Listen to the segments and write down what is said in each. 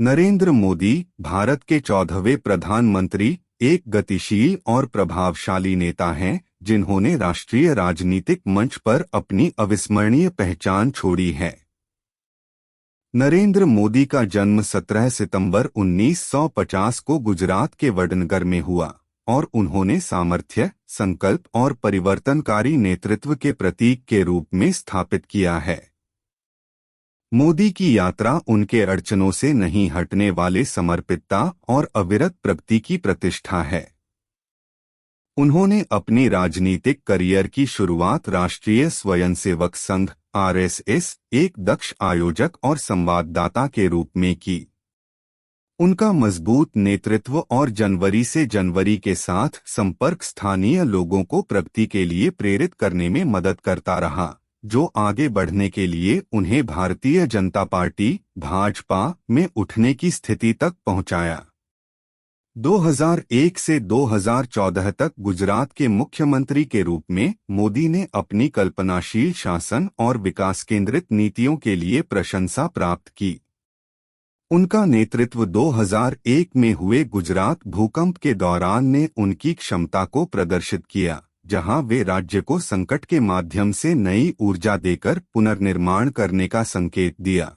नरेंद्र मोदी भारत के 14वें प्रधानमंत्री एक गतिशील और प्रभावशाली नेता हैं जिन्होंने राष्ट्रीय राजनीतिक मंच पर अपनी अविस्मरणीय पहचान छोड़ी है। नरेंद्र मोदी का जन्म 17 सितंबर 1950 को गुजरात के वडनगर में हुआ और उन्होंने सामर्थ्य, संकल्प और परिवर्तनकारी नेतृत्व के प्रतीक के रूप में स्थापित किया है। मोदी की यात्रा उनके अड़चनों से नहीं हटने वाले समर्पितता और अविरत प्रगति की प्रतिष्ठा है। उन्होंने अपनी राजनीतिक करियर की शुरुआत राष्ट्रीय स्वयंसेवक संघ (आरएसएस) एक दक्ष आयोजक और संवाददाता के रूप में की। उनका मजबूत नेतृत्व और जनवरी से जनवरी के साथ संपर्क स्थानीय लोगों को प्रगति के लिए प्रेरित करने में मदद करता रहा, जो आगे बढ़ने के लिए उन्हें भारतीय जनता पार्टी (भाजपा) में उठने की स्थिति तक पहुंचाया। 2001 से 2014 तक गुजरात के मुख्यमंत्री के रूप में मोदी ने अपनी कल्पनाशील शासन और विकास केंद्रित नीतियों के लिए प्रशंसा प्राप्त की। उनका नेतृत्व 2001 में हुए गुजरात भूकंप के दौरान ने उनकी क्षमता को प्रदर्शित किया, जहां वे राज्य को संकट के माध्यम से नई ऊर्जा देकर पुनर्निर्माण करने का संकेत दिया।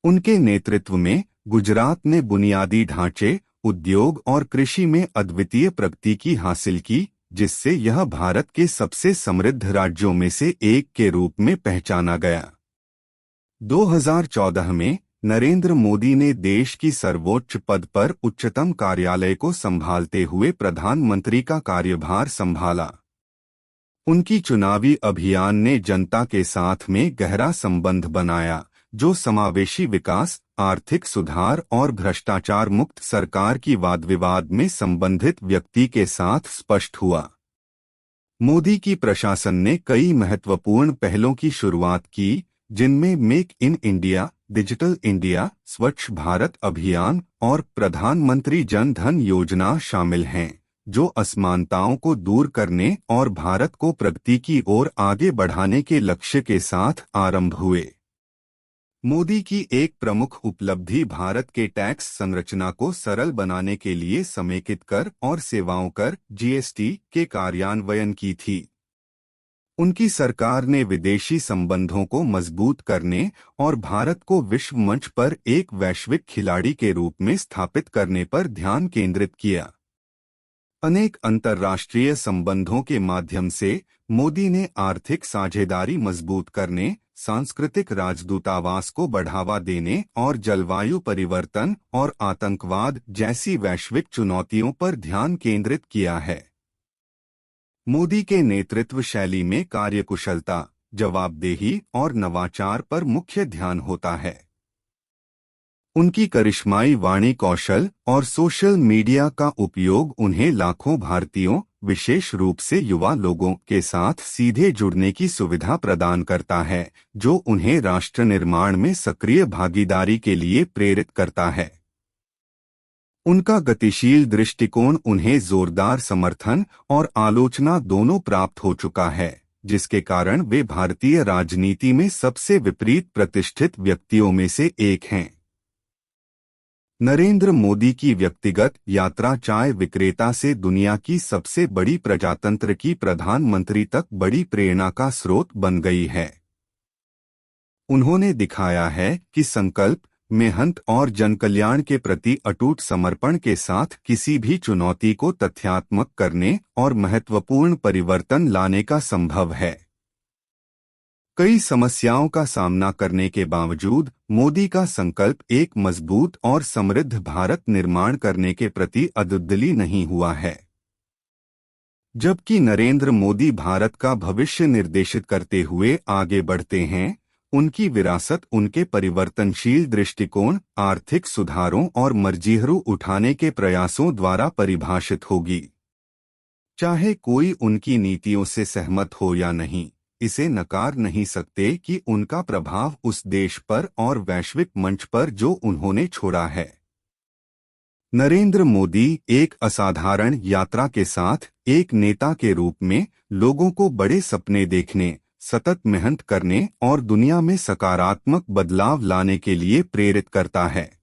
उनके नेतृत्व में गुजरात ने बुनियादी ढांचे, उद्योग और कृषि में अद्वितीय प्रगति की हासिल की, जिससे यह भारत के सबसे समृद्ध राज्यों में से एक के रूप में पहचाना गया। 2014 में नरेंद्र मोदी ने देश की सर्वोच्च पद पर उच्चतम कार्यालय को संभालते हुए प्रधानमंत्री का कार्यभार संभाला। उनकी चुनावी अभियान ने जनता के साथ में गहरा संबंध बनाया, जो समावेशी विकास, आर्थिक सुधार और भ्रष्टाचार मुक्त सरकार की वाद विवाद में संबंधित व्यक्ति के साथ स्पष्ट हुआ। मोदी की प्रशासन ने कई महत्वपूर्ण पहलों की शुरुआत की, जिनमें make in India, digital India, स्वच्छ भारत अभियान और प्रधानमंत्री जन धन योजना शामिल हैं, जो असमानताओं को दूर करने और भारत को प्रगति की ओर आगे बढ़ाने के लक्ष्य के साथ आरंभ हुए। मोदी की एक प्रमुख उपलब्धि भारत के टैक्स संरचना को सरल बनाने के लिए समेकित कर और सेवाओं कर (जीएसटी) के कार्यान्वयन की थी। उनकी सरकार ने विदेशी संबंधों को मजबूत करने और भारत को विश्व मंच पर एक वैश्विक खिलाड़ी के रूप में स्थापित करने पर ध्यान केंद्रित किया। अनेक अंतर्राष्ट्रीय संबंधों के माध्यम से मोदी ने आर्थिक साझेदारी मजबूत करने, सांस्कृतिक राजदूतावास को बढ़ावा देने और जलवायु परिवर्तन और आतंकवाद जैसी वैश्विक चुनौतियों पर ध्यान केंद्रित किया है। मोदी के नेतृत्व शैली में कार्यकुशलता, जवाबदेही और नवाचार पर मुख्य ध्यान होता है। उनकी करिश्माई वाणी कौशल और सोशल मीडिया का उपयोग उन्हें लाखों भारतीयों, विशेष रूप से युवा लोगों के साथ सीधे जुड़ने की सुविधा प्रदान करता है, जो उन्हें राष्ट्र निर्माण में सक्रिय भागीदारी के लिए प्रेरित करता है। उनका गतिशील दृष्टिकोण उन्हें जोरदार समर्थन और आलोचना दोनों प्राप्त हो चुका है, जिसके कारण वे भारतीय राजनीति में सबसे विपरीत प्रतिष्ठित व्यक्तियों में से एक हैं। नरेंद्र मोदी की व्यक्तिगत यात्रा चाय विक्रेता से दुनिया की सबसे बड़ी प्रजातंत्र की प्रधानमंत्री तक बड़ी प्रेरणा का स्रोत बन गई है। उन्होंने दिखाया है कि संकल्प, मेहनत और जनकल्याण के प्रति अटूट समर्पण के साथ किसी भी चुनौती को तथ्यात्मक करने और महत्वपूर्ण परिवर्तन लाने का संभव है। कई समस्याओं का सामना करने के बावजूद मोदी का संकल्प एक मजबूत और समृद्ध भारत निर्माण करने के प्रति अदुद्दली नहीं हुआ है। जबकि नरेंद्र मोदी भारत का भविष्य निर्देशित करते हुए आगे बढ़ते हैं, उनकी विरासत उनके परिवर्तनशील दृष्टिकोण, आर्थिक सुधारों और मर्जीहरू उठाने के प्रयासों द्वारा परिभाषित होगी। चाहे कोई उनकी नीतियों से सहमत हो या नहीं, इसे नकार नहीं सकते कि उनका प्रभाव उस देश पर और वैश्विक मंच पर जो उन्होंने छोड़ा है। नरेंद्र मोदी एक असाधारण यात्रा के साथ एक नेता के रूप में लोगों को बड़े सपने देखने, सतत मेहनत करने और दुनिया में सकारात्मक बदलाव लाने के लिए प्रेरित करता है।